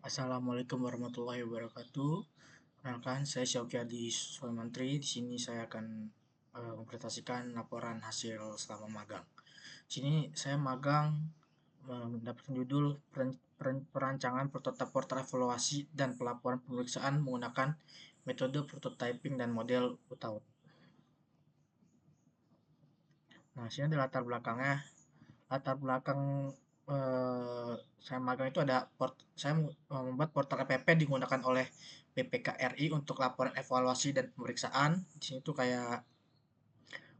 Assalamualaikum warahmatullahi wabarakatuh. Perkenalkan, saya Syaukiadi Sulaiman. Di sini saya akan mempresentasikan laporan hasil selama magang. Di sini saya magang mendapatkan judul perancangan prototip portal evaluasi dan pelaporan pemeriksaan menggunakan metode prototyping dan model UTAUT. Nah, sini ada latar belakangnya. Latar belakang saya magang itu ada saya membuat portal EPP digunakan oleh BPKRI untuk laporan evaluasi dan pemeriksaan. Di sini tuh kayak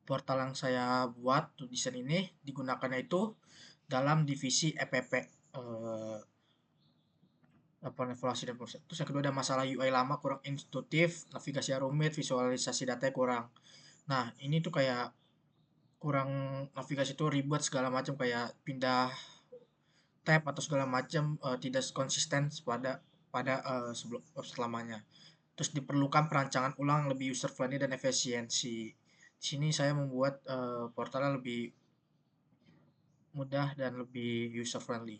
portal yang saya buat tuh desain ini digunakannya itu dalam divisi EPP, laporan evaluasi dan pemeriksaan. Terus yang kedua ada masalah UI lama kurang intuitif, navigasi rumit, visualisasi data kurang. Nah, ini tuh kayak kurang, navigasi itu ribet segala macam, kayak pindah tab atau segala macam, tidak konsisten pada sebelum selamanya. Terus diperlukan perancangan ulang lebih user friendly dan efisiensi. Di sini saya membuat portalnya lebih mudah dan lebih user friendly.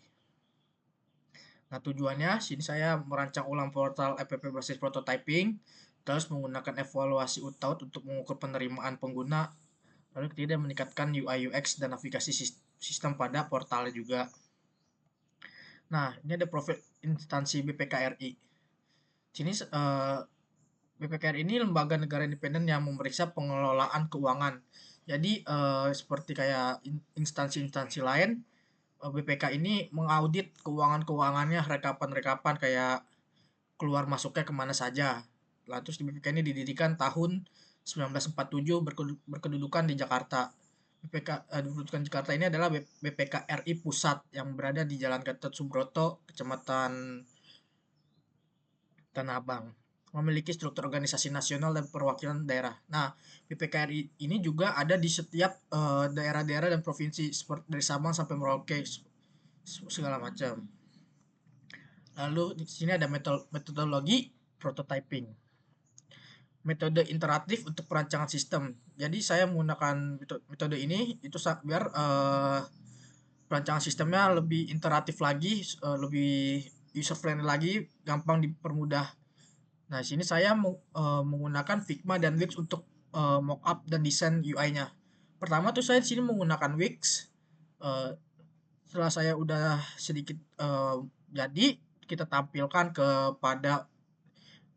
Nah, tujuannya sini saya merancang ulang portal app berbasis prototyping, terus menggunakan evaluasi UTAUT untuk mengukur penerimaan pengguna, lalu ketiga meningkatkan UI UX dan navigasi sistem pada portalnya juga. Nah, ini ada profil instansi BPKRI. Sini BPKRI ini lembaga negara independen yang memeriksa pengelolaan keuangan. Jadi seperti kayak instansi-instansi lain, BPK ini mengaudit keuangan-keuangannya, rekapan-rekapan kayak keluar masuknya kemana saja. Lah terus di BPK ini didirikan tahun 1947, berkedudukan di Jakarta. Kedudukan Jakarta ini adalah BPK RI Pusat yang berada di Jalan Gatot Subroto, Kecamatan Tanah Abang. Memiliki struktur organisasi nasional dan perwakilan daerah. Nah, BPKRI ini juga ada di setiap daerah-daerah dan provinsi, seperti dari Sabang sampai Merauke, segala macam. Lalu di sini ada metodologi prototyping. Metode interaktif untuk perancangan sistem. Jadi saya menggunakan metode ini itu biar perancangan sistemnya lebih interaktif lagi, lebih user friendly lagi, gampang dipermudah. Nah, di sini saya menggunakan Figma dan Wix untuk mockup dan desain UI-nya. Pertama tuh saya di sini menggunakan Wix. Eh, Setelah saya udah sedikit jadi, kita tampilkan kepada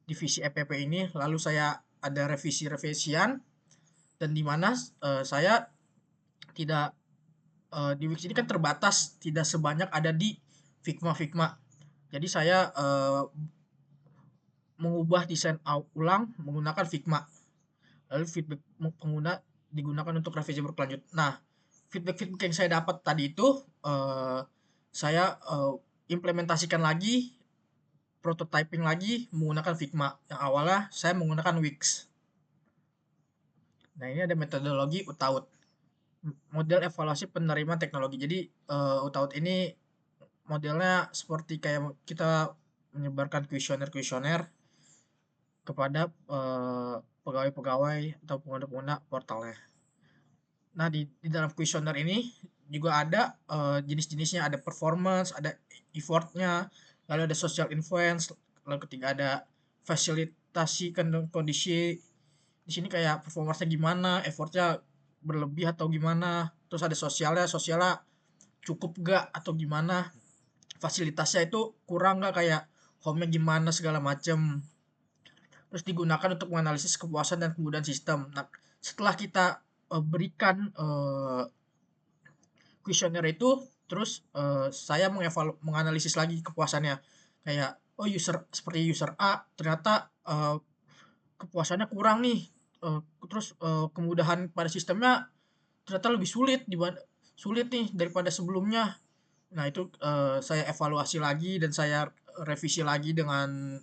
divisi EPP ini, lalu saya ada revisi-revisian, dan di mana saya tidak di Wix ini kan terbatas, tidak sebanyak ada di Figma. Jadi saya mengubah desain ulang menggunakan Figma. Lalu feedback pengguna digunakan untuk revisi berkelanjut. Nah, feedback yang saya dapat tadi itu saya implementasikan lagi, prototyping lagi menggunakan Figma. Yang awalnya saya menggunakan Wix. Nah, ini ada metodologi UTAUT, model evaluasi penerimaan teknologi. Jadi UTAUT ini modelnya seperti kayak kita menyebarkan kuesioner kepada pegawai-pegawai atau pengguna-pengguna portalnya. Nah, di dalam kuesioner ini juga ada jenis-jenisnya, ada performance, ada effortnya, lalu ada social influence, lalu ketiga ada fasilitasi kondisi. Di sini kayak performance-nya gimana, effortnya berlebih atau gimana, terus ada sosialnya cukup gak atau gimana, fasilitasnya itu kurang gak, kayak home-nya gimana segala macem. Terus digunakan untuk menganalisis kepuasan dan kemudahan sistem. Nah, setelah kita berikan kuesioner itu, terus saya menganalisis lagi kepuasannya. Kayak, oh seperti user A ternyata kepuasannya kurang nih. Terus kemudahan pada sistemnya ternyata lebih sulit nih daripada sebelumnya. Nah, itu saya evaluasi lagi dan saya revisi lagi dengan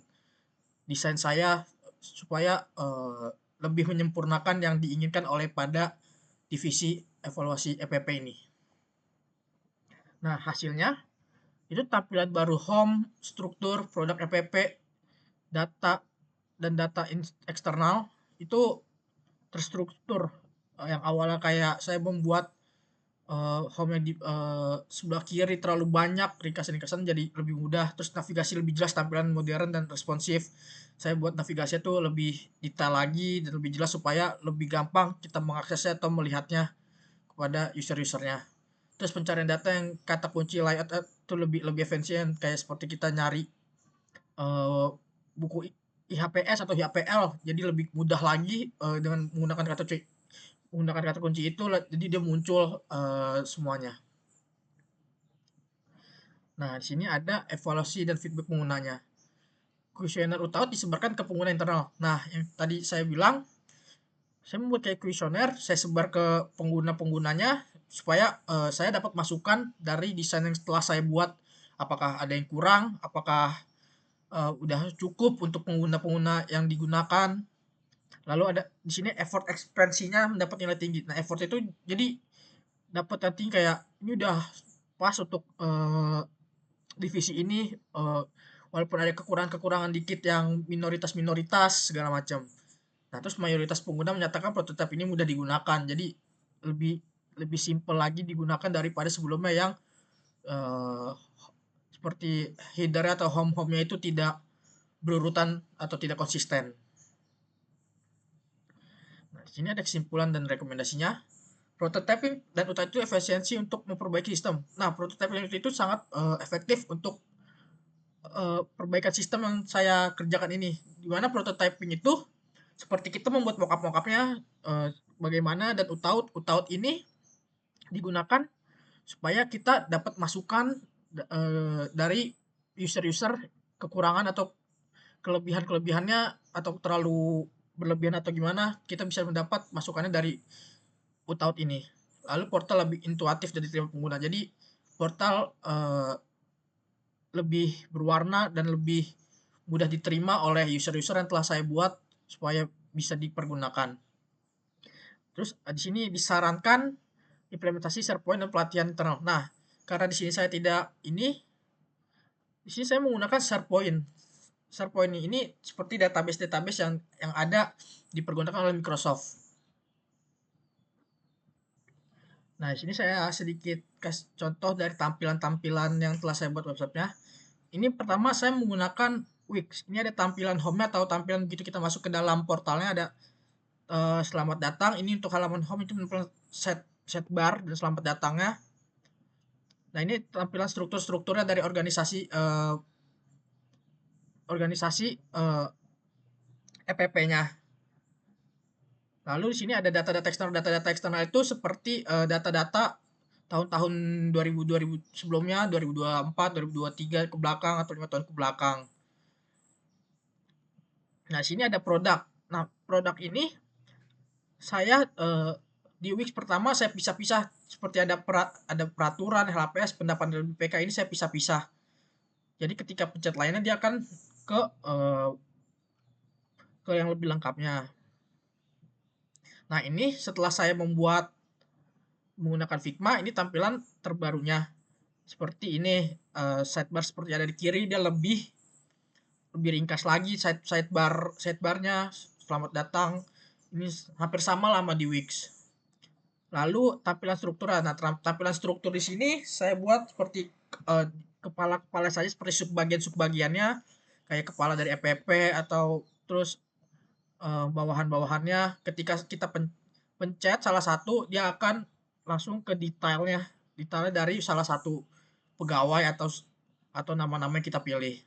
desain saya supaya lebih menyempurnakan yang diinginkan oleh pada divisi evaluasi EPP ini. Nah, hasilnya itu tampilan baru home, struktur, produk EPP, data, dan data eksternal itu terstruktur. Yang awalnya kayak saya membuat home-nya di sebelah kiri terlalu banyak ringkasan-ringkasan jadi lebih mudah, terus navigasi lebih jelas, tampilan modern dan responsif. Saya buat navigasinya tuh lebih detail lagi dan lebih jelas supaya lebih gampang kita mengaksesnya atau melihatnya kepada user-usernya. Terus pencarian data yang kata kunci layout itu lebih lebih efisien, kayak seperti kita nyari eh, buku IHPS atau IHPL, jadi lebih mudah lagi dengan menggunakan kata kunci itu, jadi dia muncul semuanya. Nah, di sini ada evaluasi dan feedback penggunanya. Kuesioner UTAUT disebarkan ke pengguna internal. Nah, yang tadi saya bilang, saya membuat kayak kuesioner, saya sebar ke pengguna-penggunanya supaya saya dapat masukan dari desain yang setelah saya buat. Apakah ada yang kurang, apakah udah cukup untuk pengguna-pengguna yang digunakan. Lalu ada di sini effort ekspansinya mendapat nilai tinggi. Nah, effort itu jadi dapat nanti kayak ini udah pas untuk divisi ini, walaupun ada kekurangan-kekurangan dikit yang minoritas-minoritas segala macam. Nah, terus mayoritas pengguna menyatakan prototipe ini mudah digunakan. Jadi lebih lebih simpel lagi digunakan daripada sebelumnya yang eh, seperti header atau home-nya itu tidak berurutan atau tidak konsisten. Nah, di sini ada kesimpulan dan rekomendasinya. Prototyping dan UTAT itu efisiensi untuk memperbaiki sistem. Nah, prototyping itu sangat efektif untuk perbaikan sistem yang saya kerjakan ini. Di mana prototyping itu seperti kita membuat mockup-mockupnya bagaimana, dan UTAUT ini digunakan supaya kita dapat masukan dari user-user kekurangan atau kelebihan-kelebihannya, atau terlalu berlebihan atau gimana, kita bisa mendapat masukannya dari UTAUT ini. Lalu portal lebih intuitif dari tiap pengguna. Jadi portal lebih berwarna dan lebih mudah diterima oleh user-user yang telah saya buat supaya bisa dipergunakan. Terus di sini disarankan implementasi SharePoint dan pelatihan internal. Nah, karena di sini saya tidak di sini saya menggunakan SharePoint. SharePoint ini seperti database-database yang ada dipergunakan oleh Microsoft. Nah, di sini saya sedikit kasih contoh dari tampilan-tampilan yang telah saya buat websitenya. Ini pertama saya menggunakan Wix. Ini ada tampilan home-nya atau tampilan begitu kita masuk ke dalam portalnya, ada selamat datang. Ini untuk halaman home itu set bar dan selamat datangnya. Nah, ini tampilan struktur-strukturnya dari organisasi EPP-nya. Lalu di sini ada data-data eksternal. Data-data eksternal itu seperti data-data tahun-tahun 2000 sebelumnya, 2024, 2023 ke belakang atau 5 tahun ke belakang. Nah, sini ada produk. Nah, produk ini saya di Wix pertama saya pisah-pisah seperti ada peraturan LHPS, pendapat dari BPK, ini saya pisah-pisah. Jadi ketika pencet lainnya dia akan ke eh, ke yang lebih lengkapnya. Nah, ini setelah saya membuat menggunakan Figma, ini tampilan terbarunya. Seperti ini, sidebar seperti ada di kiri, dia lebih ringkas lagi sidebarnya. Selamat datang. Ini hampir sama lama di Wix. Lalu tampilan struktur. Nah, tampilan struktur di sini saya buat seperti kepala-kepala saja, seperti subbagian-subbagiannya, kayak kepala dari EPP atau terus bawahan-bawahannya. Ketika kita pencet salah satu, dia akan langsung ke detailnya dari salah satu pegawai atau nama-nama yang kita pilih.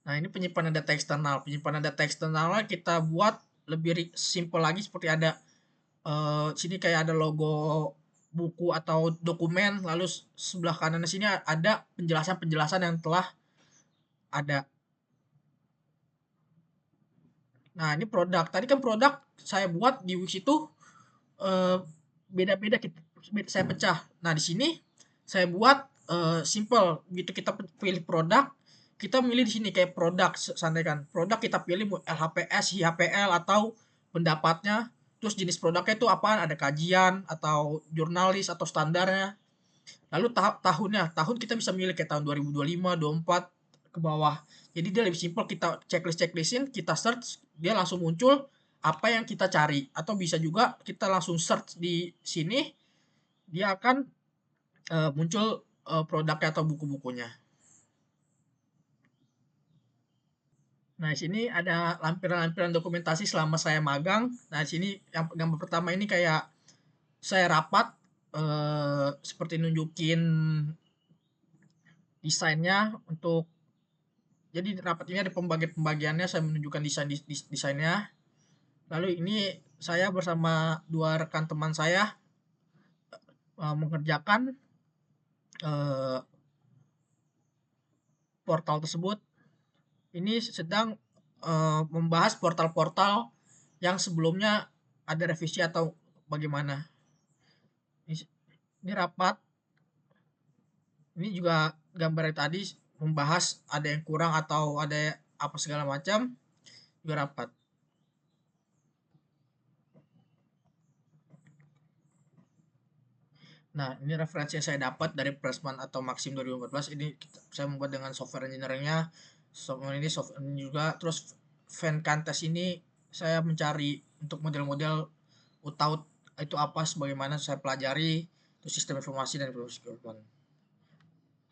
Nah, ini penyimpanan data eksternal. Penyimpanan data eksternalnya kita buat lebih simple lagi, seperti ada sini kayak ada logo buku atau dokumen, lalu sebelah kanan sini ada penjelasan-penjelasan yang telah ada. Nah, ini produk. Tadi kan produk saya buat di Wix itu eh, beda-beda, saya pecah. Nah, di sini saya buat simple. Begitu kita pilih produk, kita milih di sini kayak produk, santai kan. Produk kita pilih LHPS, HPL atau pendapatnya. Terus jenis produknya itu apaan? Ada kajian atau jurnalis atau standarnya. Lalu tahun kita bisa milih kayak tahun 2025, 24 ke bawah. Jadi dia lebih simpel, kita checklistin, kita search, dia langsung muncul apa yang kita cari. Atau bisa juga kita langsung search di sini, dia akan muncul produknya atau buku-bukunya. Nah, di sini ada lampiran-lampiran dokumentasi selama saya magang. Nah, di sini yang gambar pertama ini kayak saya rapat, seperti nunjukin desainnya untuk, jadi rapat ini ada pembagian-pembagiannya, saya menunjukkan desainnya. Lalu ini saya bersama dua rekan teman saya mengerjakan eh, portal tersebut. Ini sedang membahas portal-portal yang sebelumnya ada revisi atau bagaimana. Ini rapat, ini juga gambar yang tadi membahas ada yang kurang atau ada apa segala macam, juga rapat. Nah, ini referensi yang saya dapat dari Pressman atau Maxim 2014. Ini saya membuat dengan software engineeringnya. Software ini software ini juga. Terus Vencantes ini saya mencari untuk model-model UTAUT itu apa, sebagaimana saya pelajari itu sistem informasi dan informasi kehidupan.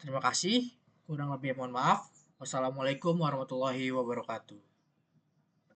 Terima kasih. Kurang lebih mohon maaf. Wassalamualaikum warahmatullahi wabarakatuh.